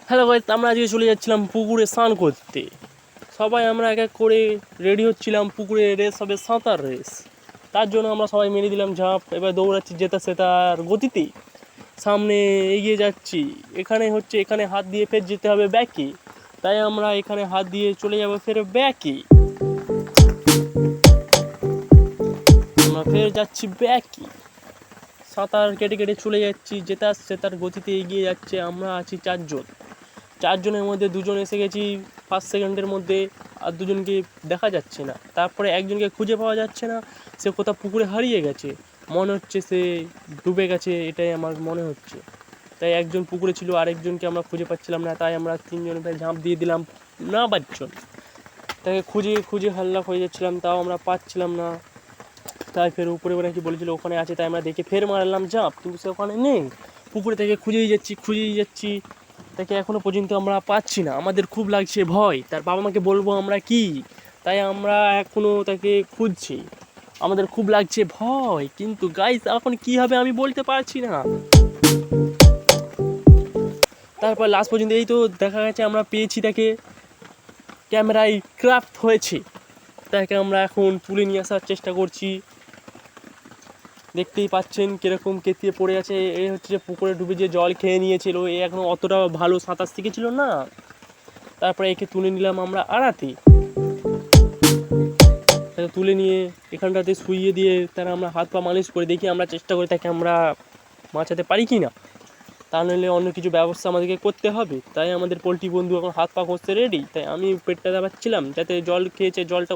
Hello guys, আমরা আজকে চলে যাচ্ছিলাম পুকুরে স্নান করতে। সবাই আমরা এক এক করে রেডি হচ্ছিলাম। পুকুরে রেস হবে, সাঁতার রেস। তার জন্য আমরা সবাই মেরে দিলাম ঝাঁপ। এবার দৌড়াচ্ছি যেটা সেটার গতিতে, সামনে এগিয়ে যাচ্ছি। এখানে হাত দিয়ে ফের যেতে হবে ব্যাকে, তাই আমরা এখানে হাত দিয়ে চলে যাবো ফের ব্যাকে। আমরা ফের যাচ্ছি ব্যাকে, সাঁতার কেটে কেটে চলে যাচ্ছি যেটা সেটার গতিতে এগিয়ে যাচ্ছে। আমরা আছি চারজনের মধ্যে দুজন এসে গেছি ফার্স্ট সেকেন্ডের মধ্যে, আর দুজনকে দেখা যাচ্ছে না। তারপরে একজনকে খুঁজে পাওয়া যাচ্ছে না, সে কোথাও পুকুরে হারিয়ে গেছে, মনে হচ্ছে সে ডুবে গেছে, এটাই আমার মনে হচ্ছে। তাই একজন পুকুরে ছিল, আরেকজনকে আমরা খুঁজে পাচ্ছিলাম না, তাই আমরা তিনজন প্রায় ঝাঁপ দিয়ে দিলাম না পাঁচজন। তাকে খুঁজে খুঁজে হাল্লা হয়ে যাচ্ছিলাম, তাও আমরা পাচ্ছিলাম না। তাই ফের উপরে ওরা কি বলেছিল ওখানে আছে, তাই আমরা দেখে ফের মারলাম ঝাঁপ, কিন্তু সে ওখানে নেই। পুকুরে থেকে খুঁজেই যাচ্ছি, তাকে এখনো পর্যন্ত আমরা পাচ্ছি না। আমাদের খুব লাগছে ভয়, তার বাবা মাকে বলবো আমরা কি, তাই আমরা এখনো তাকে খুঁজছি। আমাদের খুব লাগছে ভয়, কিন্তু গাইস এখন কি হবে আমি বলতে পারছি না। তারপর লাস্ট পর্যন্ত এই তো দেখা গেছে আমরা পেয়েছি তাকে, ক্যামেরায় ক্রাফট হয়েছে। তাকে আমরা এখন তুলে নিয়ে আসার চেষ্টা করছি। দেখতেই পাচ্ছেন কিরকম কেতিয়ে পড়ে আছে। এই হচ্ছে যে পুকুরে ডুবে যে জল খেয়ে নিয়েছিল, এ এখনো অতটা ভালো সাঁতার শিখেছিল না। তারপরে একে তুলে নিলাম আমরা আড়াতে। তাকে তুলে নিয়ে এখানটাতে শুইয়ে দিয়ে তারা আমরা হাত পা মালিশ করে দেখি, আমরা চেষ্টা করি তাকে আমরা বাঁচাতে পারি কি না। তা নইলে অন্য কিছু ব্যবস্থা আমাদেরকে করতে হবে। তাই আমাদের পোলট্রি বন্ধু এখন হাত পা ঘষতে রেডি। তাই আমি পেটটা দাবাচ্ছিলাম যাতে জল খেয়েছে জলটা